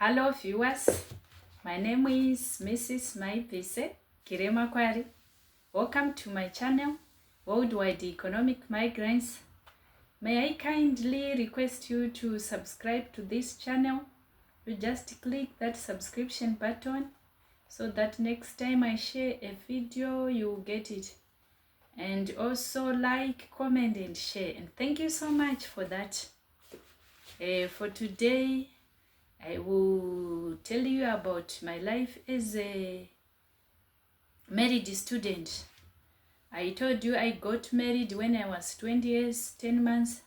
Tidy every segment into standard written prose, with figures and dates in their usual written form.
Hello viewers, my name is Mrs. Maivise Kiremakwari. Welcome to my channel, Worldwide Economic Migrants. May I kindly request you to subscribe to this channel. You just click that subscription button so that next time I share a video, you get it. And also like, comment and share. And thank you so much for that. For today, I will tell you about my life as a married student. I told you I got married when I was 20 years, 10 months.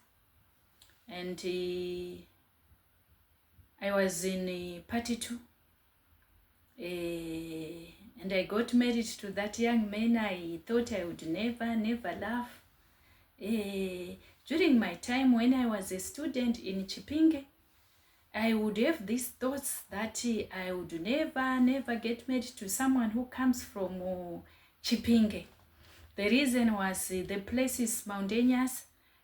And I was in party 2. And I got married to that young man I thought I would never love. During my time when I was a student in Chipinge, I would have these thoughts that I would never get married to someone who comes from Chipinge. The reason was the place is mountainous.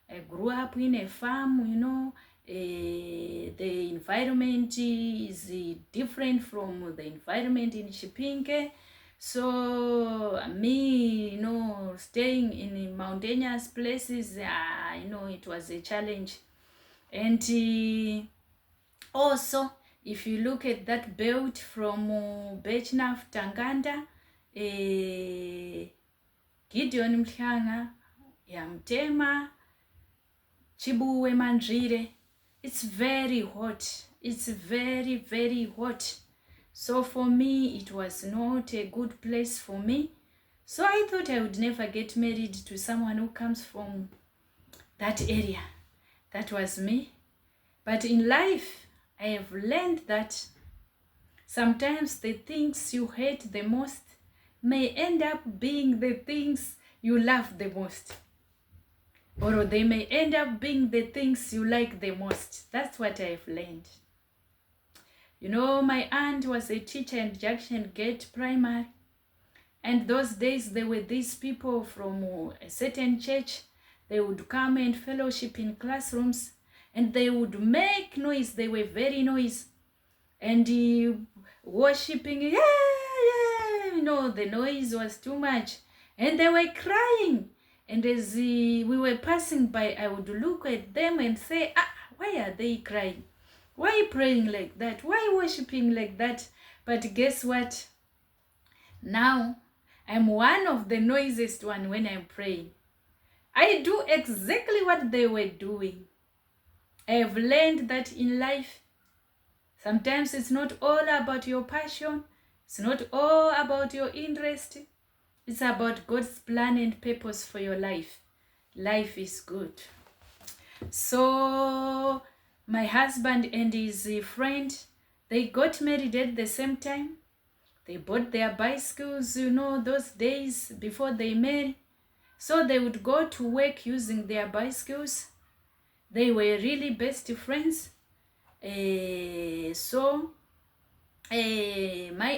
I grew up in a farm, you know. The environment is different from the environment in Chipinge. So me, you know, staying in mountainous places, you know, it was a challenge. And also, if you look at that belt from Bechnav, Tanganda, Gideon Mhlanga, Yamtema, Chibuwe Mandrire, it's very hot. It's very hot. So for me, it was not a good place for me. So I thought I would never get married to someone who comes from that area. That was me. But in life, I have learned that sometimes the things you hate the most may end up being the things you love the most. Or they may end up being the things you like the most. That's what I've learned. You know, my aunt was a teacher in Junction Gate Primary. And those days there were these people from a certain church. They would come and fellowship in classrooms. And they would make noise. They were very noisy. And worshipping, yeah, you know, the noise was too much. And they were crying. And as we were passing by, I would look at them and say, why are they crying? Why praying like that? Why worshipping like that? But guess what? Now, I'm one of the noisiest one when I'm praying. I do exactly what they were doing. I have learned that in life, sometimes it's not all about your passion. It's not all about your interest. It's about God's plan and purpose for your life. Life is good. So, my husband and his friend, they got married at the same time. They bought their bicycles, you know, those days before they married. So they would go to work using their bicycles. They were really best friends. My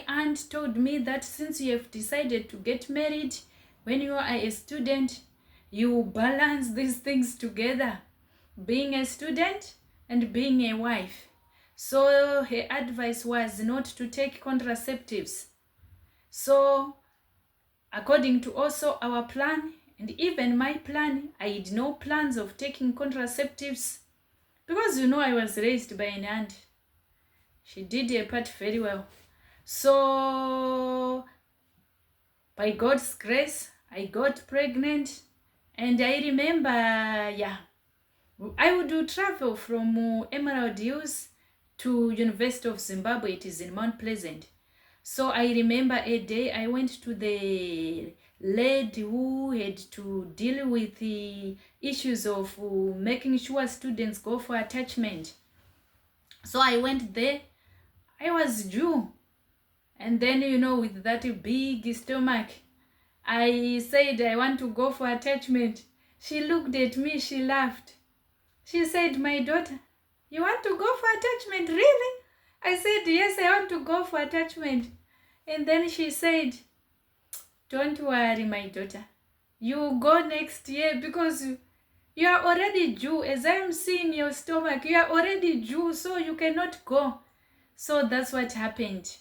aunt told me that since you have decided to get married when you are a student, you balance these things together, being a student and being a wife. So her advice was not to take contraceptives. So according to also our plan, and even my plan, I had no plans of taking contraceptives because, you know, I was raised by an aunt. She did her part very well. So, by God's grace, I got pregnant. And I remember, I would travel from Emerald Hills to University of Zimbabwe. It is in Mount Pleasant. So I remember a day I went to the lady who had to deal with the issues of making sure students go for attachment. So I went there. I was due. And then, you know, with that big stomach, I said I want to go for attachment. She looked at me, she laughed. She said, my daughter, you want to go for attachment, really? I said, yes, I want to go for attachment. And then she said, don't worry, my daughter. You go next year because you are already due. As I am seeing your stomach, you are already due, so you cannot go. So that's what happened.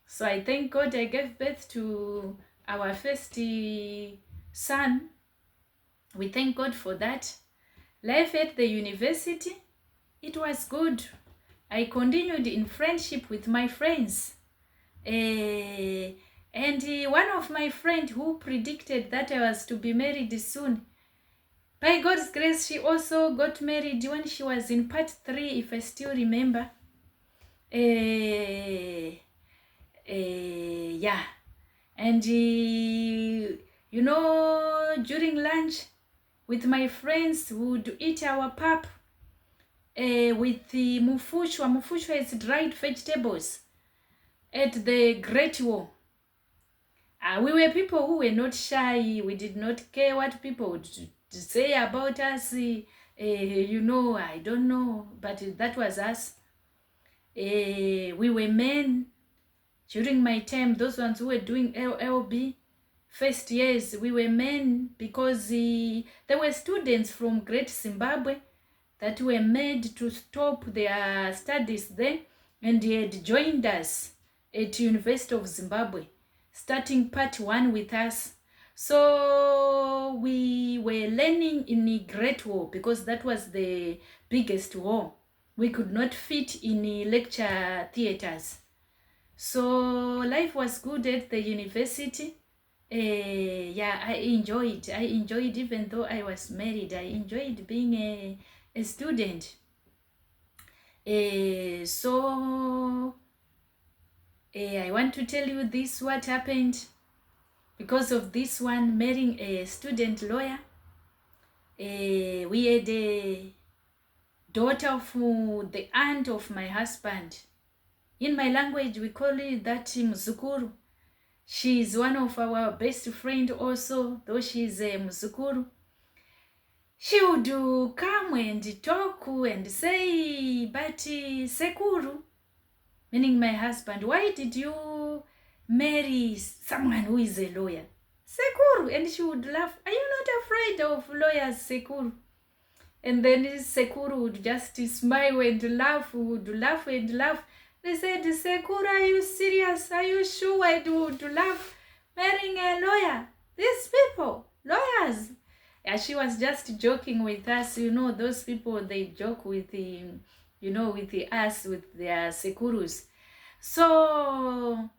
So I thank God I gave birth to our first son. We thank God for that. Life at the university, it was good. I continued in friendship with my friends. And one of my friends who predicted that I was to be married soon, by God's grace, she also got married when she was in part 3, if I still remember. Yeah. And during lunch with my friends, we would eat our pap with the mufushwa. Mufushwa is dried vegetables at the Great Wall. We were people who were not shy. We did not care what people would say about us. I don't know, but that was us. We were men. During my time, those ones who were doing LLB, first years, we were men because there were students from Great Zimbabwe that were made to stop their studies there, and they had joined us at University of Zimbabwe, starting part 1 with us. So we were learning in the Great Wall because that was the biggest wall. We could not fit in the lecture theaters. So life was good at the university. I enjoyed even though I was married. I enjoyed being a student. I want to tell you this, what happened because of this one, marrying a student lawyer. We had a daughter of the aunt of my husband. In my language, we call it that Mzukuru. She is one of our best friend also, though she is a Mzukuru. She would come and talk and say, but Sekuru, meaning my husband, why did you marry someone who is a lawyer? Sekuru. And she would laugh, are you not afraid of lawyers, Sekuru? And then Sekuru would just smile and laugh, would laugh and laugh. They said, Sekuru, are you serious? Are you sure I would laugh marrying a lawyer? These people, lawyers. Yeah, she was just joking with us. Those people, they joke with us, with their Sekurus. So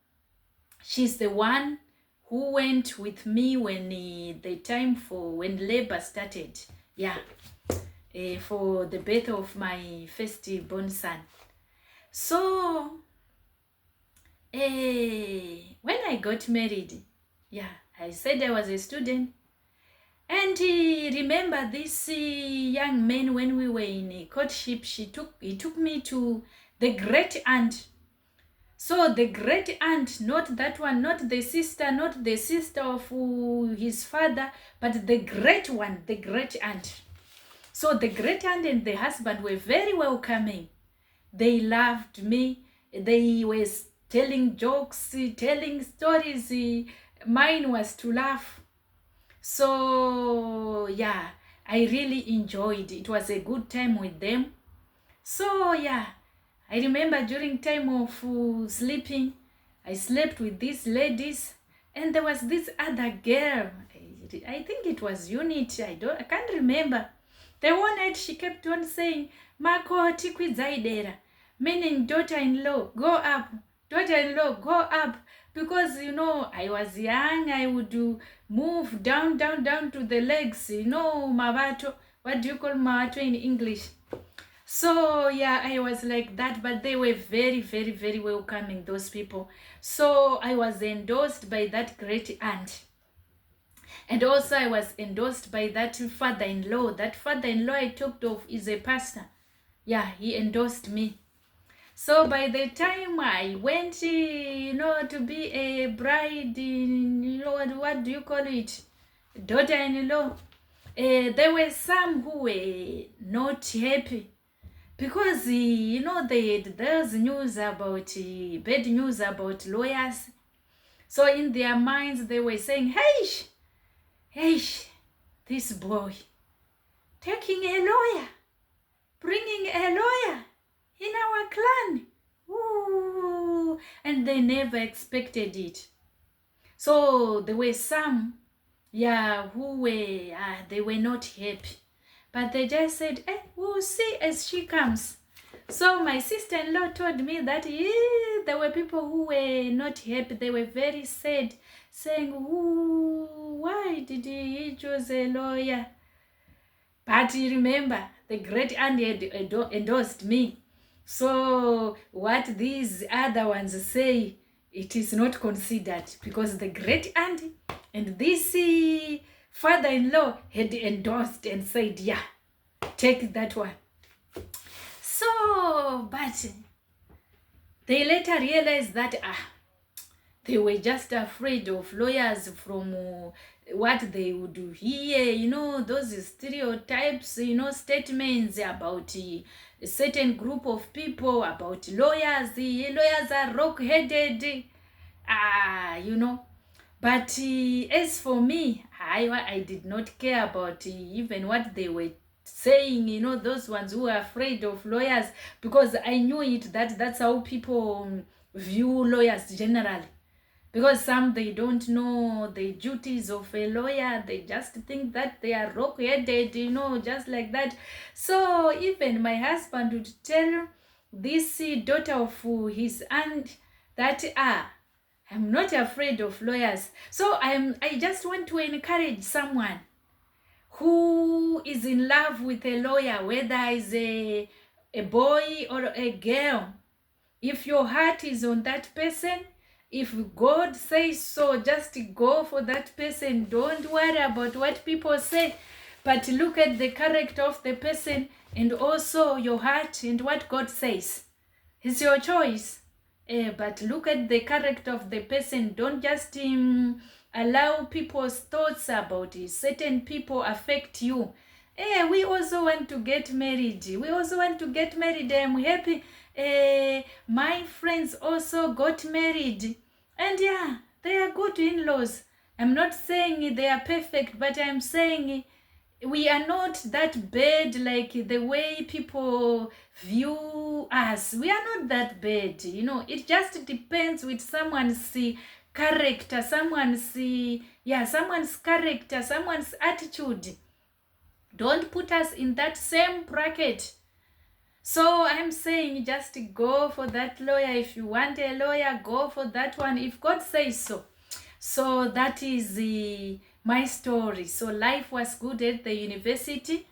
she's the one who went with me when when labor started. Yeah, for the birth of my first-born son. So when I got married, I said I was a student. And remember this young man, when we were in a courtship, he took me to the great aunt. So the great aunt, not that one, not the sister of his father, but the great one, the great aunt. So the great aunt and the husband were very welcoming. They loved me. They were telling jokes, telling stories. Mine was to laugh. So I really enjoyed it. It was a good time with them. So I remember during time of sleeping, I slept with these ladies, and there was this other girl. I think it was Unit. I can't remember. The one night she kept on saying, "Makoti kwidzaidera," meaning daughter-in-law, go up. Daughter-in-law, go up. Because, I was young, I would move down to the legs, mavato. What do you call mavato in English? So, I was like that, but they were very, very, very welcoming, those people. So, I was endorsed by that great aunt. And also, I was endorsed by that father-in-law. That father-in-law I talked of is a pastor. He endorsed me. So by the time I went, to be a bride, what do you call it? Daughter-in-law. There were some who were not happy because, they had those news about, bad news about lawyers. So in their minds, they were saying, hey, this boy, taking a lawyer, bringing a lawyer in our clan. and they never expected it. So there were some, who were, they were not happy. But they just said, we'll see as she comes. So my sister-in-law told me that there were people who were not happy. They were very sad, saying, why did he choose a lawyer? But you remember, the great aunt had endorsed me. So what these other ones say, it is not considered, because the great aunt and this father-in-law had endorsed and said, take that one. So, but they later realized that they were just afraid of lawyers from what they would hear, those stereotypes, statements about a certain group of people, about lawyers. Lawyers are rock-headed, But as for me, I did not care about even what they were saying, those ones who are afraid of lawyers, because I knew it that that's how people view lawyers generally. Because some, they don't know the duties of a lawyer. They just think that they are rock-headed, just like that. So even my husband would tell this daughter of his aunt that, I'm not afraid of lawyers. So I just want to encourage someone who is in love with a lawyer, whether it's a boy or a girl. If your heart is on that person, if God says so, just go for that person. Don't worry about what people say, but look at the character of the person and also your heart and what God says. It's your choice. But look at the character of the person. Don't just allow people's thoughts about it. Certain people affect you. We also want to get married. I'm happy. My friends also got married. And they are good in-laws. I'm not saying they are perfect, but I'm saying we are not that bad like the way people view us. We are not that bad, It just depends with someone's character, someone's character, someone's attitude. Don't put us in that same bracket. So I'm saying, just go for that lawyer. If you want a lawyer, go for that one, if God says so. So that is my story. So life was good at the university.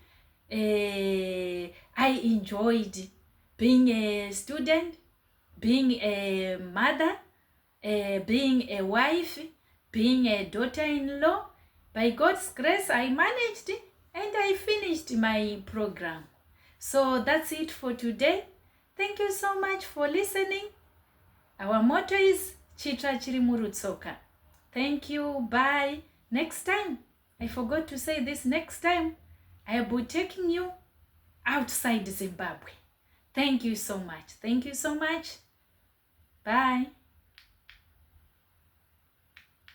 I enjoyed being a student, being a mother, being a wife, being a daughter-in-law. By God's grace, I managed and I finished my program. So that's it for today. Thank you so much for listening. Our motto is Chitra Chiri Murutsoka. Thank you. Bye. Next time, I forgot to say this, next time, I will be taking you outside Zimbabwe. Thank you so much. Thank you so much. Bye.